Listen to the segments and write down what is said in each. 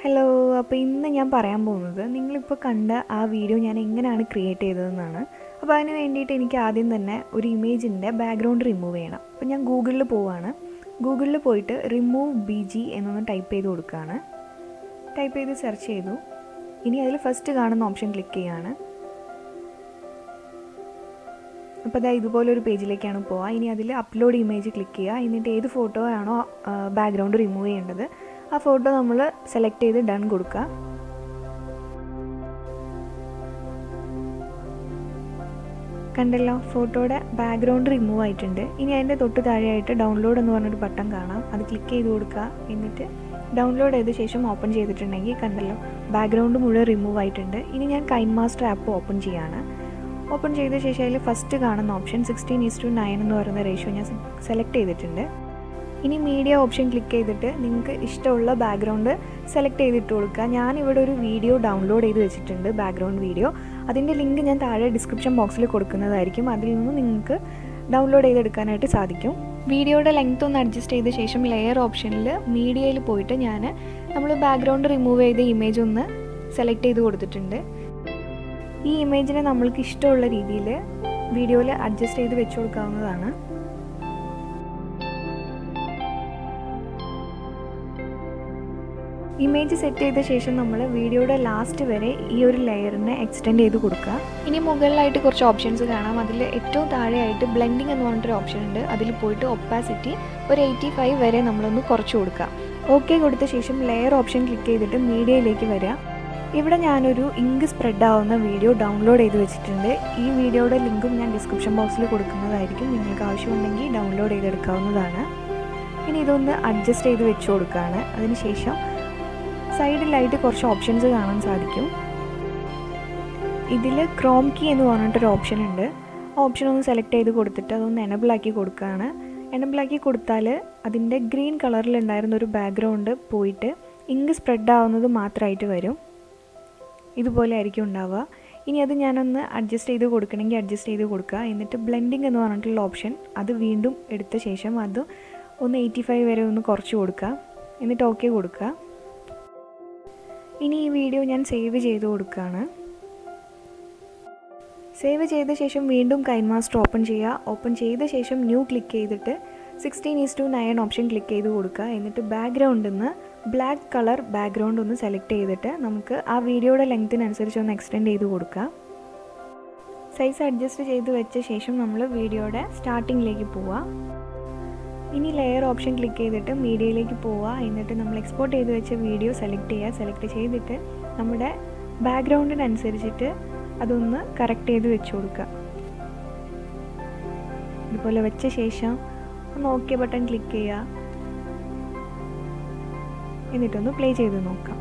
Hello, അപ്പോൾ ഇന്ന് ഞാൻ പറയാൻ പോകുന്നത് നിങ്ങളിപ്പോൾ കണ്ട ആ വീഡിയോ ഞാൻ എങ്ങനെയാണ് ക്രിയേറ്റ് ചെയ്തതെന്നാണ്. അപ്പോൾ അതിന് വേണ്ടിയിട്ട് എനിക്ക് ആദ്യം തന്നെ ഒരു ഇമേജിൻ്റെ ബാക്ക്ഗ്രൗണ്ട് റിമൂവ് ചെയ്യണം. അപ്പോൾ ഞാൻ ഗൂഗിളിൽ പോവുകയാണ്. ഗൂഗിളിൽ പോയിട്ട് റിമൂവ് BG എന്നൊന്ന് ടൈപ്പ് ചെയ്ത് കൊടുക്കുകയാണ്. ടൈപ്പ് ചെയ്ത് സെർച്ച് ചെയ്തു. ഇനി അതിൽ ഫസ്റ്റ് കാണുന്ന ഓപ്ഷൻ ക്ലിക്ക് ചെയ്യുകയാണ്. അപ്പോൾ അതാ ഇതുപോലൊരു പേജിലേക്കാണ് പോവുക. ഇനി അതിൽ അപ്ലോഡ് ഇമേജ് ക്ലിക്ക് ചെയ്യുക. എന്നിട്ട് ഏത് ഫോട്ടോ ആണോ ബാക്ക്ഗ്രൗണ്ട് റിമൂവ് ചെയ്യേണ്ടത് ആ ഫോട്ടോ നമ്മൾ സെലക്ട് ചെയ്ത് ഡൺ കൊടുക്കുക. കണ്ടല്ലോ, ഫോട്ടോയുടെ ബാക്ക്ഗ്രൗണ്ട് റിമൂവ് ആയിട്ടുണ്ട്. ഇനി അതിൻ്റെ തൊട്ട് താഴെയായിട്ട് ഡൗൺലോഡ് എന്ന് പറഞ്ഞൊരു ബട്ടൺ കാണാം. അത് ക്ലിക്ക് ചെയ്ത് കൊടുക്കുക. എന്നിട്ട് ഡൗൺലോഡ് ചെയ്ത ശേഷം ഓപ്പൺ ചെയ്തിട്ടുണ്ടെങ്കിൽ കണ്ടല്ലോ ബാക്ക്ഗ്രൗണ്ട് മുഴുവൻ റിമൂവ് ആയിട്ടുണ്ട്. ഇനി ഞാൻ കൈൻമാസ്റ്റർ ആപ്പ് ഓപ്പൺ ചെയ്യുകയാണ്. ഓപ്പൺ ചെയ്ത ശേഷം അതിൽ ഫസ്റ്റ് കാണുന്ന ഓപ്ഷൻ 16:9 എന്ന് പറയുന്ന റേഷ്യോ ഞാൻ സെലക്ട് ചെയ്തിട്ടുണ്ട്. ഇനി മീഡിയ ഓപ്ഷൻ ക്ലിക്ക് ചെയ്തിട്ട് നിങ്ങൾക്ക് ഇഷ്ടമുള്ള ബാക്ക്ഗ്രൗണ്ട് സെലക്ട് ചെയ്തിട്ട് കൊടുക്കുക. ഞാനിവിടെ ഒരു വീഡിയോ ഡൗൺലോഡ് ചെയ്ത് വെച്ചിട്ടുണ്ട്, ബാക്ക്ഗ്രൗണ്ട് വീഡിയോ. അതിൻ്റെ ലിങ്ക് ഞാൻ താഴെ ഡിസ്ക്രിപ്ഷൻ ബോക്സിൽ കൊടുക്കുന്നതായിരിക്കും. അതിൽ നിന്ന് നിങ്ങൾക്ക് ഡൗൺലോഡ് ചെയ്തെടുക്കാനായിട്ട് സാധിക്കും. വീഡിയോയുടെ ലെങ്ത് ഒന്ന് അഡ്ജസ്റ്റ് ചെയ്ത ശേഷം ലെയർ ഓപ്ഷനിൽ മീഡിയയിൽ പോയിട്ട് നമ്മൾ ബാക്ക്ഗ്രൗണ്ട് റിമൂവ് ചെയ്ത ഇമേജ് ഒന്ന് സെലക്ട് ചെയ്ത് കൊടുത്തിട്ടുണ്ട്. ഈ ഇമേജിനെ നമ്മൾക്ക് ഇഷ്ടമുള്ള രീതിയിൽ വീഡിയോയിൽ അഡ്ജസ്റ്റ് ചെയ്ത് വെച്ച് കൊടുക്കാവുന്നതാണ്. ഇമേജ് സെറ്റ് ചെയ്ത ശേഷം നമ്മൾ വീഡിയോയുടെ ലാസ്റ്റ് വരെ ഈ ഒരു ലെയറിനെ എക്സ്റ്റെൻഡ് ചെയ്ത് കൊടുക്കുക. ഇനി മുകളിലായിട്ട് കുറച്ച് ഓപ്ഷൻസ് കാണാം. അതിൽ ഏറ്റവും താഴെയായിട്ട് ബ്ലെൻഡിങ് എന്ന് പറഞ്ഞിട്ടൊരു ഓപ്ഷൻ ഉണ്ട്. അതിൽ പോയിട്ട് ഒപ്പാസിറ്റി ഒരു 85 വരെ നമ്മളൊന്ന് കുറച്ച് കൊടുക്കുക. ഓക്കെ കൊടുത്ത ശേഷം ലെയർ ഓപ്ഷൻ ക്ലിക്ക് ചെയ്തിട്ട് മീഡിയയിലേക്ക് വരിക. ഇവിടെ ഞാനൊരു ഇങ്ക് സ്പ്രെഡ് ആവുന്ന വീഡിയോ ഡൗൺലോഡ് ചെയ്ത് വെച്ചിട്ടുണ്ട്. ഈ വീഡിയോയുടെ ലിങ്കും ഞാൻ ഡിസ്ക്രിപ്ഷൻ ബോക്സിൽ കൊടുക്കുന്നതായിരിക്കും. നിങ്ങൾക്ക് ആവശ്യമുണ്ടെങ്കിൽ ഡൗൺലോഡ് ചെയ്തെടുക്കാവുന്നതാണ്. ഇനി ഇതൊന്ന് അഡ്ജസ്റ്റ് ചെയ്ത് വെച്ച് കൊടുക്കുകയാണ്. അതിനുശേഷം സൈഡിലായിട്ട് കുറച്ച് ഓപ്ഷൻസ് കാണാൻ സാധിക്കും. ഇതിൽ ക്രോം കീ എന്ന് പറഞ്ഞിട്ടൊരു ഓപ്ഷൻ ഉണ്ട്. ആ ഓപ്ഷൻ ഒന്ന് സെലക്ട് ചെയ്ത് കൊടുത്തിട്ട് അതൊന്ന് എനബിൾ ആക്കി കൊടുക്കുകയാണ്. എനബിൾ ആക്കി കൊടുത്താൽ അതിൻ്റെ ഗ്രീൻ കളറിലുണ്ടായിരുന്ന ഒരു ബാക്ക്ഗ്രൗണ്ട് പോയിട്ട് ഇങ്ക് സ്പ്രെഡ് ആവുന്നത് മാത്രമായിട്ട് വരും. ഇതുപോലെ ആയിരിക്കും ഉണ്ടാവുക. ഇനി അത് ഞാനൊന്ന് അഡ്ജസ്റ്റ് ചെയ്ത് കൊടുക്കണമെങ്കിൽ അഡ്ജസ്റ്റ് ചെയ്ത് കൊടുക്കുക. എന്നിട്ട് ബ്ലെൻഡിങ് എന്ന് പറഞ്ഞിട്ടുള്ള ഓപ്ഷൻ അത് വീണ്ടും എടുത്ത ശേഷം അത് ഒന്ന് 85 വരെ ഒന്ന് കുറച്ച് കൊടുക്കുക. എന്നിട്ട് ഓക്കെ കൊടുക്കുക. ഇനി ഈ വീഡിയോ ഞാൻ സേവ് ചെയ്ത് കൊടുക്കുകയാണ്. സേവ് ചെയ്ത ശേഷം വീണ്ടും കൈൻമാസ്റ്റർ ഓപ്പൺ ചെയ്യുക. ഓപ്പൺ ചെയ്ത ശേഷം ന്യൂ ക്ലിക്ക് ചെയ്തിട്ട് 16:9 ഓപ്ഷൻ ക്ലിക്ക് ചെയ്ത് കൊടുക്കുക. എന്നിട്ട് ബാക്ക്ഗ്രൗണ്ടിൽ നിന്ന് ബ്ലാക്ക് കളർ ബാക്ക്ഗ്രൗണ്ട് ഒന്ന് സെലക്ട് ചെയ്തിട്ട് നമുക്ക് ആ വീഡിയോയുടെ ലെങ്ത്തിനനുസരിച്ച് ഒന്ന് എക്സ്റ്റെൻഡ് ചെയ്ത് കൊടുക്കുക. സൈസ് അഡ്ജസ്റ്റ് ചെയ്ത് വെച്ച ശേഷം നമ്മൾ വീഡിയോയുടെ സ്റ്റാർട്ടിങ്ങിലേക്ക് പോവുക. ഇനി ലെയർ ഓപ്ഷൻ ക്ലിക്ക് ചെയ്തിട്ട് മീഡിയയിലേക്ക് പോവുക. എന്നിട്ട് നമ്മൾ എക്സ്പോർട്ട് ചെയ്ത് വെച്ച വീഡിയോ സെലക്ട് ചെയ്യുക. സെലക്ട് ചെയ്തിട്ട് നമ്മുടെ ബാക്ക്ഗ്രൗണ്ടിനനുസരിച്ചിട്ട് അതൊന്ന് കറക്റ്റ് ചെയ്ത് വെച്ച് കൊടുക്കുക. ഇതുപോലെ വെച്ച ശേഷം ഒന്ന് ഓക്കെ ബട്ടൺ ക്ലിക്ക് ചെയ്യുക. എന്നിട്ടൊന്ന് പ്ലേ ചെയ്ത് നോക്കാം.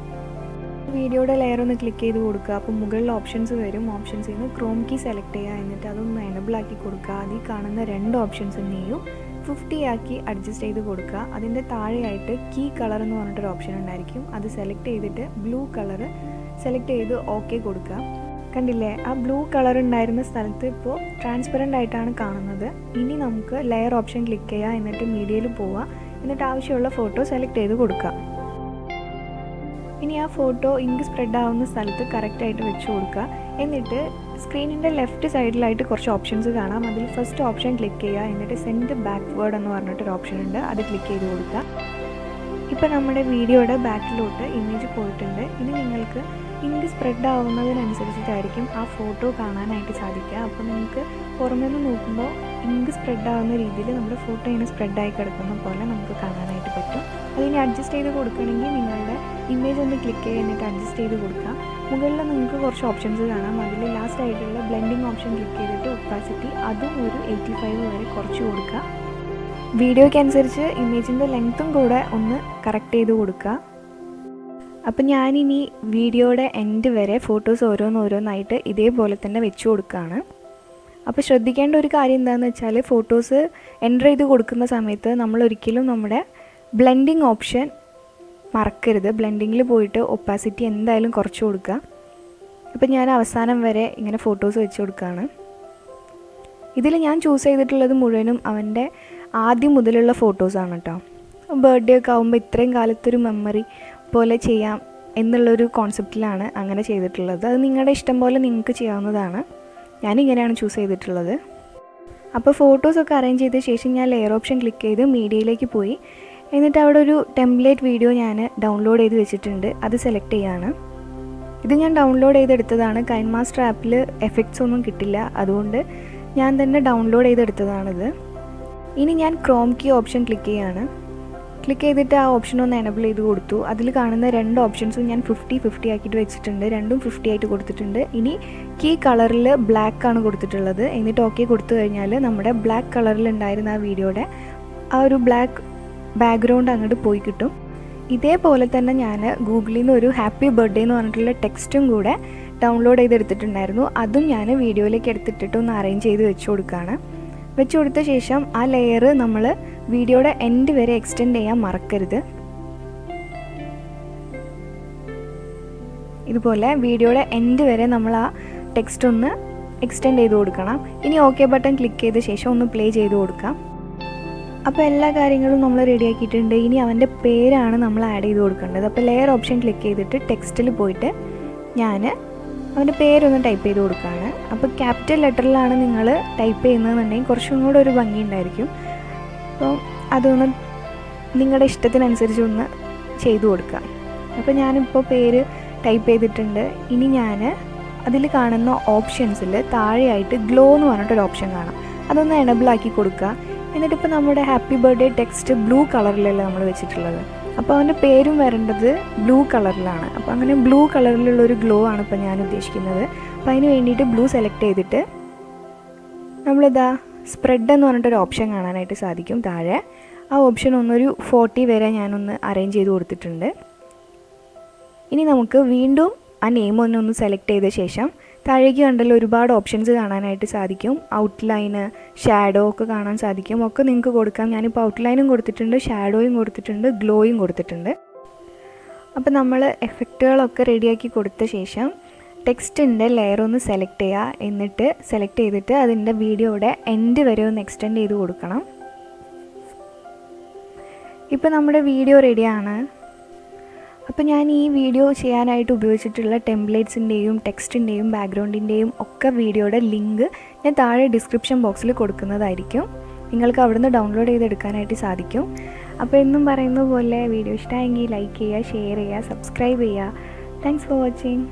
വീഡിയോയുടെ ലെയർ ഒന്ന് ക്ലിക്ക് ചെയ്ത് കൊടുക്കുക. അപ്പോൾ മുകളിൽ ഓപ്ഷൻസ് വരും. ഓപ്ഷൻസിൽ നിന്ന് ക്രോം കീ സെലക്ട് ചെയ്യുക. എന്നിട്ട് അതൊന്ന് എനബിൾ ആക്കി കൊടുക്കുക. അതിൽ കാണുന്ന 2 ഓപ്ഷൻസിനെയും 50 ആക്കി അഡ്ജസ്റ്റ് ചെയ്ത് കൊടുക്കുക. അതിൻ്റെ താഴെയായിട്ട് കീ കളർ എന്ന് പറഞ്ഞിട്ടൊരു ഓപ്ഷൻ ഉണ്ടായിരിക്കും. അത് സെലക്ട് ചെയ്തിട്ട് ബ്ലൂ കളർ സെലക്ട് ചെയ്ത് ഓക്കെ കൊടുക്കുക. കണ്ടില്ലേ, ആ ബ്ലൂ കളർ ഉണ്ടായിരുന്ന സ്ഥലത്ത് ഇപ്പോൾ ട്രാൻസ്പെറൻ്റ് ആയിട്ടാണ് കാണുന്നത്. ഇനി നമുക്ക് ലെയർ ഓപ്ഷൻ ക്ലിക്ക് ചെയ്യുക. എന്നിട്ട് മീഡിയയിൽ പോവുക. എന്നിട്ട് ആവശ്യമുള്ള ഫോട്ടോ സെലക്ട് ചെയ്ത് കൊടുക്കുക. ഇനി ആ ഫോട്ടോ ഇങ്ക് സ്പ്രെഡ് ആവുന്ന സ്ഥലത്ത് കറക്റ്റായിട്ട് വെച്ച് കൊടുക്കുക. എന്നിട്ട് സ്ക്രീനിൻ്റെ ലെഫ്റ്റ് സൈഡിലായിട്ട് കുറച്ച് ഓപ്ഷൻസ് കാണാം. അതിൽ ഫസ്റ്റ് ഓപ്ഷൻ ക്ലിക്ക് ചെയ്യുക. എന്നിട്ട് സെൻഡ് ബാക്ക്വേർഡ് എന്ന് പറഞ്ഞിട്ടൊരു ഓപ്ഷൻ ഉണ്ട്. അത് ക്ലിക്ക് ചെയ്ത് കൊടുക്കുക. ഇപ്പോൾ നമ്മുടെ വീഡിയോയുടെ ബാക്കിലോട്ട് ഇമേജ് പോയിട്ടുണ്ട്. ഇനി നിങ്ങൾക്ക് ഇങ്ക് സ്പ്രെഡ് ആവുന്നതിനനുസരിച്ചിട്ടായിരിക്കും ആ ഫോട്ടോ കാണാനായിട്ട് സാധിക്കുക. അപ്പോൾ നിങ്ങൾക്ക് പുറമേ നിന്ന് നോക്കുമ്പോൾ ഇങ്ക് സ്പ്രെഡ് ആവുന്ന രീതിയിൽ നമ്മുടെ ഫോട്ടോ ഇങ്ങനെ സ്പ്രെഡായി കിടക്കുന്ന പോലെ നമുക്ക് കാണാനായിട്ട് പറ്റും. അതിനി അഡ്ജസ്റ്റ് ചെയ്ത് കൊടുക്കണമെങ്കിൽ നിങ്ങളുടെ ഇമേജ് ഒന്ന് ക്ലിക്ക് ചെയ്യുക. എന്നിട്ട് അഡ്ജസ്റ്റ് ചെയ്ത് കൊടുക്കുക. മുകളിൽ നിങ്ങൾക്ക് കുറച്ച് ഓപ്ഷൻസ് കാണാം. അതിൽ ലാസ്റ്റ് ആയിട്ടുള്ള ബ്ലെൻഡിങ് ഓപ്ഷൻ ക്ലിക്ക് ചെയ്തിട്ട് ഒപ്പാസിറ്റി അതും ഒരു 85 വരെ കുറച്ച് കൊടുക്കുക. വീഡിയോയ്ക്ക് അനുസരിച്ച് ഇമേജിൻ്റെ ലെങ്ത്തും കൂടെ ഒന്ന് കറക്റ്റ് ചെയ്ത് കൊടുക്കുക. അപ്പം ഞാനിനി വീഡിയോയുടെ എൻഡ് വരെ ഫോട്ടോസ് ഓരോന്നായിട്ട് ഇതേപോലെ തന്നെ വെച്ച് കൊടുക്കുകയാണ്. അപ്പോൾ ശ്രദ്ധിക്കേണ്ട ഒരു കാര്യം എന്താണെന്ന് വെച്ചാൽ ഫോട്ടോസ് എൻ്റർ ചെയ്ത് കൊടുക്കുന്ന സമയത്ത് നമ്മൾ ഒരിക്കലും നമ്മുടെ ബ്ലെൻഡിങ് ഓപ്ഷൻ മറക്കരുത്. ബ്ലെൻഡിങ്ങിൽ പോയിട്ട് ഒപ്പാസിറ്റി എന്തായാലും കുറച്ച് കൊടുക്കുക. അപ്പം ഞാൻ അവസാനം വരെ ഇങ്ങനെ ഫോട്ടോസ് വെച്ച് കൊടുക്കുകയാണ്. ഇതിൽ ഞാൻ ചൂസ് ചെയ്തിട്ടുള്ളത് മുഴുവനും അവൻ്റെ ആദ്യം മുതലുള്ള ഫോട്ടോസാണ് കേട്ടോ. ബർത്ത്ഡേ ഒക്കെ ആകുമ്പോൾ ഇത്രയും കാലത്തൊരു മെമ്മറി പോലെ ചെയ്യാം എന്നുള്ളൊരു കോൺസെപ്റ്റിലാണ് അങ്ങനെ ചെയ്തിട്ടുള്ളത്. അത് നിങ്ങളുടെ ഇഷ്ടം പോലെ നിങ്ങൾക്ക് ചെയ്യാവുന്നതാണ്. ഞാനിങ്ങനെയാണ് ചൂസ് ചെയ്തിട്ടുള്ളത്. അപ്പോൾ ഫോട്ടോസൊക്കെ അറേഞ്ച് ചെയ്ത ശേഷം ഞാൻ ലെയർ ഓപ്ഷൻ ക്ലിക്ക് ചെയ്ത് മീഡിയയിലേക്ക് പോയി. എന്നിട്ട് അവിടെ ഒരു ടെംപ്ലേറ്റ് വീഡിയോ ഞാൻ ഡൗൺലോഡ് ചെയ്ത് വെച്ചിട്ടുണ്ട്. അത് സെലക്ട് ചെയ്യാണ്. ഇത് ഞാൻ ഡൗൺലോഡ് ചെയ്തെടുത്തതാണ്. കൈൻമാസ്റ്റർ ആപ്പിൽ എഫക്ട്സ് ഒന്നും കിട്ടില്ല, അതുകൊണ്ട് ഞാൻ തന്നെ ഡൗൺലോഡ് ചെയ്തെടുത്തതാണിത്. ഇനി ഞാൻ ക്രോം കീ ഓപ്ഷൻ ക്ലിക്ക് ചെയ്യാണ്. ക്ലിക്ക് ചെയ്തിട്ട് ആ ഓപ്ഷൻ ഒന്ന് എനബിൾ ചെയ്ത് കൊടുത്തു. അതിൽ കാണുന്ന 2 ഓപ്ഷൻസും ഞാൻ 50-50 ആക്കിയിട്ട് വെച്ചിട്ടുണ്ട്. രണ്ടും 50 ആയിട്ട് കൊടുത്തിട്ടുണ്ട്. ഇനി കീ കളറിൽ ബ്ലാക്ക് ആണ് കൊടുത്തിട്ടുള്ളത്. എന്നിട്ട് ഓക്കെ കൊടുത്തു കഴിഞ്ഞാൽ നമ്മുടെ ബ്ലാക്ക് കളറിൽ ഉണ്ടായിരുന്ന ആ വീഡിയോയുടെ ആ ഒരു ബ്ലാക്ക് ബാക്ക്ഗ്രൗണ്ട് അങ്ങോട്ട് പോയി കിട്ടും. ഇതേപോലെ തന്നെ ഞാൻ ഗൂഗിളിൽ നിന്ന് ഒരു ഹാപ്പി ബർത്ത്ഡേ എന്ന് പറഞ്ഞിട്ടുള്ള ടെക്സ്റ്റും കൂടെ ഡൗൺലോഡ് ചെയ്തെടുത്തിട്ടുണ്ടായിരുന്നു. അതും ഞാൻ വീഡിയോയിലേക്ക് എടുത്തിട്ടിട്ട് ഒന്ന് അറേഞ്ച് ചെയ്ത് വെച്ച് കൊടുക്കുകയാണ്. വെച്ച് കൊടുത്ത ശേഷം ആ ലെയർ നമ്മൾ വീഡിയോയുടെ എൻഡ് വരെ എക്സ്റ്റെൻഡ് ചെയ്യാൻ മറക്കരുത്. ഇതുപോലെ വീഡിയോയുടെ എൻഡ് വരെ നമ്മൾ ആ ടെക്സ്റ്റ് ഒന്ന് എക്സ്റ്റെൻഡ് ചെയ്ത് കൊടുക്കണം. ഇനി ഓക്കെ ബട്ടൺ ക്ലിക്ക് ചെയ്ത ശേഷം ഒന്ന് പ്ലേ ചെയ്ത് കൊടുക്കാം. അപ്പോൾ എല്ലാ കാര്യങ്ങളും നമ്മൾ റെഡിയാക്കിയിട്ടുണ്ട്. ഇനി അവൻ്റെ പേരാണ് നമ്മൾ ആഡ് ചെയ്ത് കൊടുക്കേണ്ടത്. അപ്പോൾ ലെയർ ഓപ്ഷൻ ക്ലിക്ക് ചെയ്തിട്ട് ടെക്സ്റ്റിൽ പോയിട്ട് ഞാൻ അവൻ്റെ പേരൊന്ന് ടൈപ്പ് ചെയ്ത് കൊടുക്കുകയാണ്. അപ്പോൾ ക്യാപിറ്റൽ ലെറ്ററിലാണ് നിങ്ങൾ ടൈപ്പ് ചെയ്യുന്നതെന്നുണ്ടെങ്കിൽ കുറച്ചും കൂടെ ഒരു ഭംഗി ഉണ്ടായിരിക്കും. അപ്പോൾ അതൊന്ന് നിങ്ങളുടെ ഇഷ്ടത്തിനനുസരിച്ച് ഒന്ന് ചെയ്തു കൊടുക്കുക. അപ്പോൾ ഞാനിപ്പോൾ പേര് ടൈപ്പ് ചെയ്തിട്ടുണ്ട്. ഇനി ഞാൻ അതിൽ കാണുന്ന ഓപ്ഷൻസിൽ താഴെയായിട്ട് ഗ്ലോ എന്ന് പറഞ്ഞിട്ടൊരു ഓപ്ഷൻ കാണാം. അതൊന്ന് എനബിൾ ആക്കി കൊടുക്കുക. എന്നിട്ടിപ്പോൾ നമ്മുടെ ഹാപ്പി ബർത്ത്ഡേ ടെക്സ്റ്റ് ബ്ലൂ കളറിലല്ലേ നമ്മൾ വെച്ചിട്ടുള്ളത്. അപ്പോൾ അവൻ്റെ പേരും വരേണ്ടത് ബ്ലൂ കളറിലാണ്. അപ്പോൾ അങ്ങനെ ബ്ലൂ കളറിലുള്ളൊരു ഗ്ലോ ആണ് ഇപ്പോൾ ഞാൻ ഉദ്ദേശിക്കുന്നത്. അപ്പോൾ അതിന് വേണ്ടിയിട്ട് ബ്ലൂ സെലക്ട് ചെയ്തിട്ട് നമ്മളിതാ സ്പ്രെഡ് എന്ന് പറഞ്ഞിട്ടൊരു ഓപ്ഷൻ കാണാനായിട്ട് സാധിക്കും താഴെ. ആ ഓപ്ഷൻ ഒന്നൊരു 40 വരെ ഞാനൊന്ന് അറേഞ്ച് ചെയ്ത് കൊടുത്തിട്ടുണ്ട്. ഇനി നമുക്ക് വീണ്ടും ആ നെയിം ഒന്ന് സെലക്ട് ചെയ്ത ശേഷം താഴേക്ക് കണ്ടല്ലോ ഒരുപാട് ഓപ്ഷൻസ് കാണാനായിട്ട് സാധിക്കും. ഔട്ട്ലൈന്, ഷാഡോ ഒക്കെ കാണാൻ സാധിക്കും. ഒക്കെ നിങ്ങൾക്ക് കൊടുക്കാം. ഞാനിപ്പോൾ ഔട്ട്ലൈനും കൊടുത്തിട്ടുണ്ട്, ഷാഡോയും കൊടുത്തിട്ടുണ്ട്, ഗ്ലോയും കൊടുത്തിട്ടുണ്ട്. അപ്പോൾ നമ്മൾ എഫക്റ്റുകളൊക്കെ റെഡിയാക്കി കൊടുത്ത ശേഷം ടെക്സ്റ്റിൻ്റെ ലെയർ ഒന്ന് സെലക്ട് ചെയ്യുക. എന്നിട്ട് സെലക്ട് ചെയ്തിട്ട് അതിൻ്റെ വീഡിയോയുടെ എൻഡ് വരെ ഒന്ന് എക്സ്റ്റെൻഡ് ചെയ്ത് കൊടുക്കണം. ഇപ്പോൾ നമ്മുടെ വീഡിയോ റെഡിയാണ്. അപ്പോൾ ഞാൻ ഈ വീഡിയോ ചെയ്യാനായിട്ട് ഉപയോഗിച്ചിട്ടുള്ള ടെംപ്ലേറ്റ്സിൻ്റെയും ടെക്സ്റ്റിൻ്റെയും ബാക്ക്ഗ്രൗണ്ടിൻ്റെയും ഒക്കെ വീഡിയോയുടെ ലിങ്ക് ഞാൻ താഴെ ഡിസ്ക്രിപ്ഷൻ ബോക്സിൽ കൊടുക്കുന്നതായിരിക്കും. നിങ്ങൾക്ക് അവിടുന്ന് ഡൗൺലോഡ് ചെയ്തെടുക്കാനായിട്ട് സാധിക്കും. അപ്പോൾ എന്നും പറയുന്ന പോലെ വീഡിയോ ഇഷ്ടമായെങ്കിൽ ലൈക്ക് ചെയ്യുക, ഷെയർ ചെയ്യുക, സബ്സ്ക്രൈബ് ചെയ്യുക. Thanks for watching.